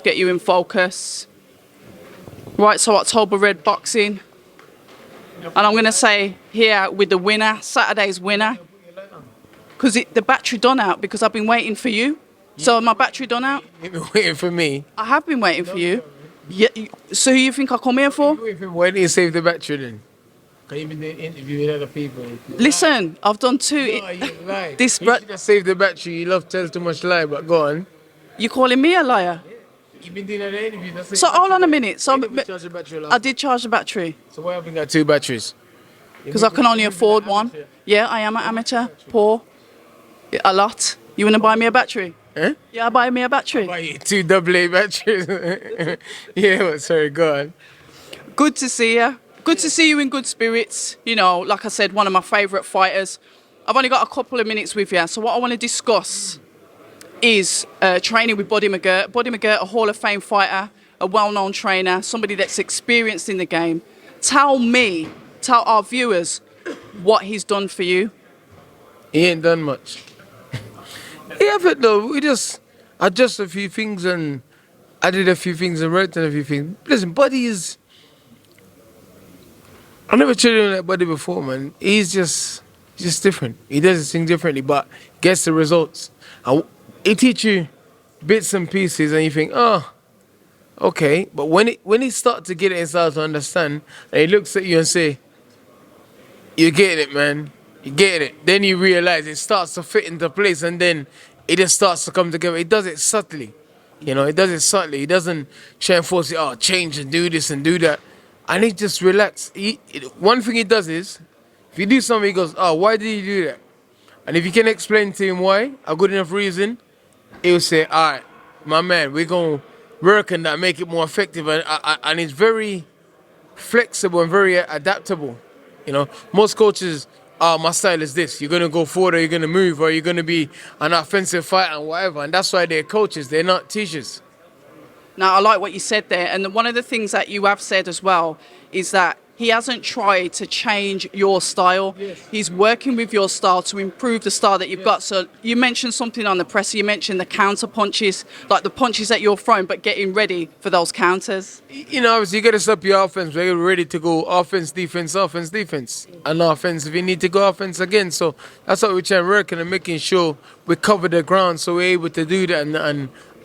get you in focus. Right, so October Red Boxing. And I'm going to say here with the winner, Saturday's winner. Because the battery done out because I've been waiting for you. So my battery done out? You've been waiting for me. I have been waiting for you. Yeah, so who you think I come here for? Why didn't you save the battery then? Because you've been doing interviews with other people. Listen, I've done two. No, you lied. This You should have saved the battery. You love to tell too much lie, but go on. You calling me a liar? You've been doing other interviews. So hold on a minute. So Charge the battery I did charge the battery. So why haven't you got two batteries? Because I can only afford one. Yeah, I am an amateur, poor. A lot. You want to buy me a battery? Huh? Yeah, buy me a battery. Buy you two AA batteries. Yeah, well, sorry, go on. Good to see you. Good to see you in good spirits. You know, like I said, one of my favourite fighters. I've only got a couple of minutes with you. So what I want to discuss is training with Buddy Mcgirt. Buddy Mcgirt, a Hall of Fame fighter, a well-known trainer, somebody that's experienced in the game. Tell our viewers what he's done for you. He ain't done much. He haven't though. We just adjust a few things and added a few things and wrote a few things. Listen, Buddy is... I never treated him like Buddy before, man. He's just different. He does his thing differently, but gets the results. He teach you bits and pieces, and you think, oh, okay. But when he starts to get it and starts to understand, and he looks at you and say, "You're getting it, man. You're getting it." Then you realize it starts to fit into place, and then it just starts to come together. He does it subtly, you know. He does it subtly. He doesn't try and force it. Oh, change and do this and do that. And he just relax. One thing he does is, if you do something, he goes, "Oh, why did you do that?" And if you can explain to him why, a good enough reason, he'll say, "All right, my man, we're going to work on that, make it more effective." And it's very flexible and very adaptable. You know, most coaches, my style is this. You're going to go forward, or you're going to move, or you're going to be an offensive fighter and whatever. And that's why they're coaches. They're not teachers. Now, I like what you said there. And one of the things that you have said as well is that he hasn't tried to change your style. Yes. He's working with your style to improve the style that you've got. So you mentioned something on the presser. You mentioned the counter punches, like the punches that you're throwing, but getting ready for those counters. You know, obviously, you got to stop your offense. We're ready to go offense, defense, and offense if you need to go offense again. So that's what we're trying to work on and making sure we cover the ground so we're able to do that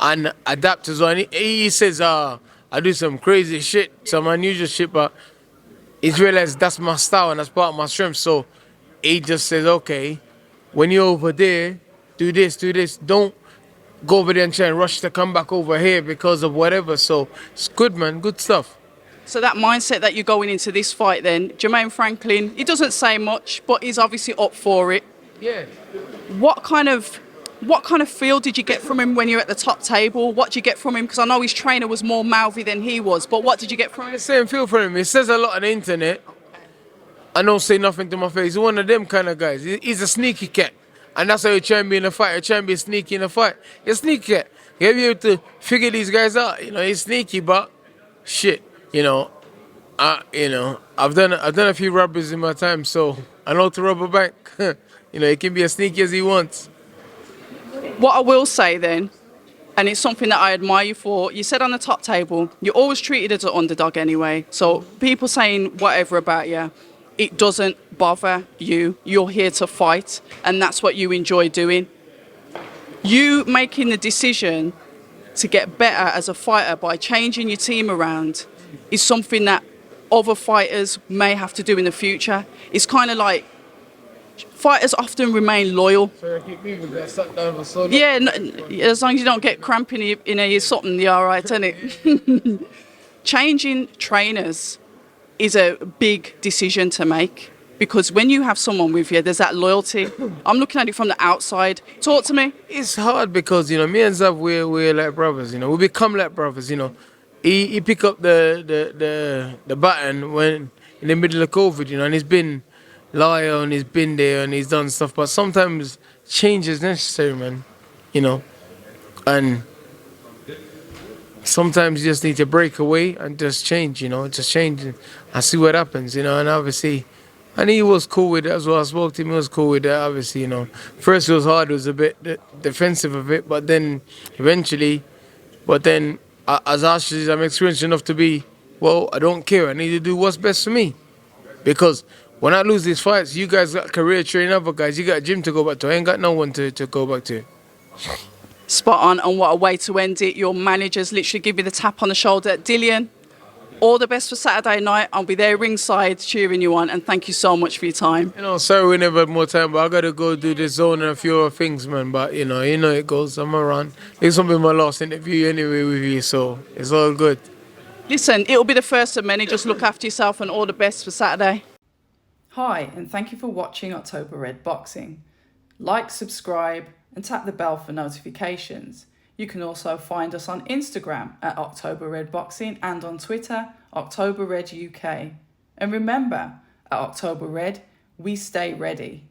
and adapt as well. And he says, I do some crazy shit, some unusual shit, but he's realized that's my style and that's part of my strength. So he just says, okay, when you're over there, do this. Don't go over there and try and rush to come back over here because of whatever. So it's good, man. Good stuff. So that mindset that you're going into this fight then, Jermaine Franklin, he doesn't say much, but he's obviously up for it. Yeah. What kind of feel did you get from him when you were at the top table? What did you get from him? Because I know his trainer was more mouthy than he was, but what did you get from him? The same feel for him. He says a lot on the internet. I don't say nothing to my face. He's one of them kind of guys. He's a sneaky cat. And that's how you try and be in a fight. You try and be sneaky in a fight. You're a sneaky cat. You have to figure these guys out. You know, he's sneaky, but shit, you know, I've done a few robberies in my time, so I know how to rob a bank. You know, he can be as sneaky as he wants. What I will say then, and it's something that I admire you for, you said on the top table, you're always treated as an underdog anyway. So people saying whatever about you, it doesn't bother you. You're here to fight, and that's what you enjoy doing. You making the decision to get better as a fighter by changing your team around is something that other fighters may have to do in the future. It's kind of like fighters often remain loyal. So I keep moving, get sat down for so long. Yeah, as long as you don't get cramp in your something, you're all right, isn't it? Changing trainers is a big decision to make because when you have someone with you, there's that loyalty. I'm looking at it from the outside. Talk to me. It's hard because, you know, me and Zav, we're like brothers, you know. We become like brothers, you know. He pick up the baton when in the middle of COVID, you know, and he's been loyal and he's been there and he's done stuff, but sometimes change is necessary, man, you know, and sometimes you just need to break away and just change, you know, just change and see what happens, you know. And obviously, and he was cool with it as well. I spoke to him, he was cool with that, obviously, you know. First it was hard, it was a bit defensive of it, but then eventually, as harsh as I'm experienced enough to be, well, I don't care. I need to do what's best for me. Because when I lose these fights, you guys got career training other guys. You got a gym to go back to. I ain't got no one to go back to. Spot on, and what a way to end it. Your managers literally give you the tap on the shoulder. Dillian, all the best for Saturday night. I'll be there ringside cheering you on, and thank you so much for your time. You know, sorry we never had more time, but I got to go do this zone and a few other things, man. But, you know it goes. I'm around. This will be my last interview anyway with you, so it's all good. Listen, it'll be the first of many. Just look after yourself, and all the best for Saturday. Hi, and thank you for watching October Red Boxing. Like, subscribe, and tap the bell for notifications. You can also find us on Instagram at October Red Boxing and on Twitter, October Red UK. And remember, at October Red, we stay ready.